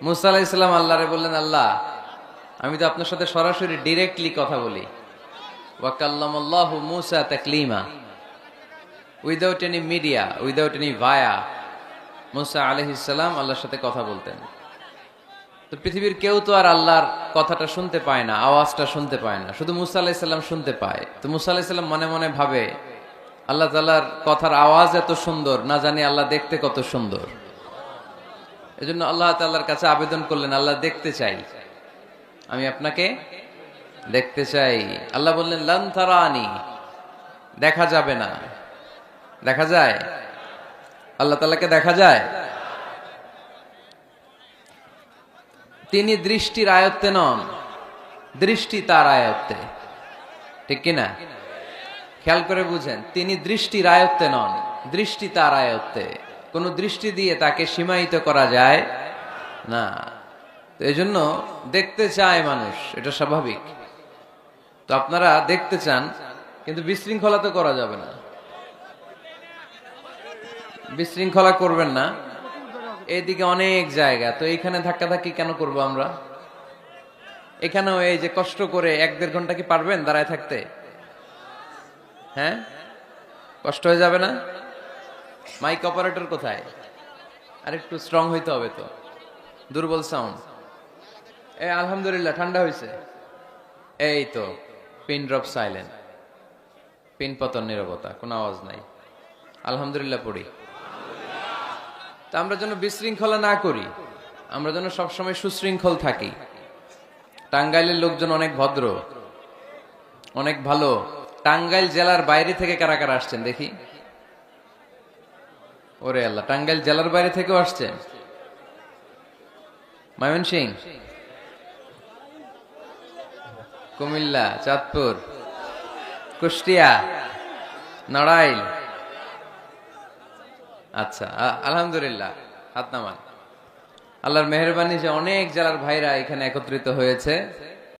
মুসা আলাইহিস সালাম আল্লাহরে বললেন, আল্লাহ আমি তো আপনার সাথে সরাসরি ডিরেক্টলি কথা বলি। ওয়া কাল্লামাল্লাহু মুসা তাকলিমা, without any media, without any via. মুসা আলাইহিস সালাম আল্লাহর সাথে কথা বলতেন। তো পৃথিবীর কেউ তো আর আল্লাহর কথাটা শুনতে পায় না, আওয়াজটা শুনতে পায় না, শুধু মুসা আলাইহিস সালাম শুনতে পায়। তো মুসা আলাইহিস সালাম মনে মনে ভাবে, আল্লাহ তাআলার কথার আওয়াজ এত সুন্দর, না জানি আল্লাহ দেখতে কত সুন্দর। এজন্য আল্লাহ তাআলার কাছে আবেদন করলেন, আল্লাহ দেখতে চাই, আমি আপনাকে দেখতে চাই। আল্লাহ বললেন, লান তারানি, দেখা যাবে না। দেখা যায়? আল্লাহ তাআলাকে দেখা যায়? তিনি দৃষ্টির আয়ত্তে নন, দৃষ্টি তার আয়ত্তে। ঠিক কিনা? খেয়াল করে বুঝেন, তিনি দৃষ্টির আয়ত্তে নন, দৃষ্টি তার আয়ত্তে। কোন দৃষ্টি দিয়ে তাকে সীমায়িত করা যায় না। তো এই জন্য দেখতে চায় মানুষ, এটা স্বাভাবিক। তো আপনারা দেখতে চান, কিন্তু বিশৃঙ্খলা তো করা যাবে না। বিশৃঙ্খলা করবেন না। এইদিকে অনেক জায়গা, তো এইখানে ধাক্কাধাক্কি কেন করবো আমরা? এখানেও এই যে কষ্ট করে 1-1.5 ঘন্টা কি পারবেন দাঁড়ায় থাকতে? হ্যাঁ, কষ্ট হয়ে যাবে না? মাইক অপারেটর কোথায়? আর একটু স্ট্রং হইতে হবে তো, দুর্বল সাউন্ড। আলহামদুলিল্লাহ ঠান্ডা হয়েছে। এই তো পিন ড্রপ সাইলেন্ট, পিন পতন নীরবতা, কোনো আওয়াজ নাই। আলহামদুলিল্লাহ পড়ি। তা আমরা যেন বিশৃঙ্খলা না করি, আমরা যেন সবসময় সুশৃঙ্খল থাকি। টাঙ্গাইলের লোকজন অনেক ভদ্র, অনেক ভালো। টাঙ্গাইল জেলার বাইরে থেকে কারা কারা আসছেন দেখি? ওরে আল্লাহ, টাঙ্গাইল জেলার বাইরে থেকেও আসছেন? ময়মনসিংহ, কুমিল্লা, চাঁদপুর, কুষ্টিয়া, নড়াইল। আচ্ছা, আলহামদুলিল্লাহ, হাত নামান। আল্লাহর মেহেরবানি যে অনেক জেলার ভাইরা এখানে একত্রিত হয়েছে।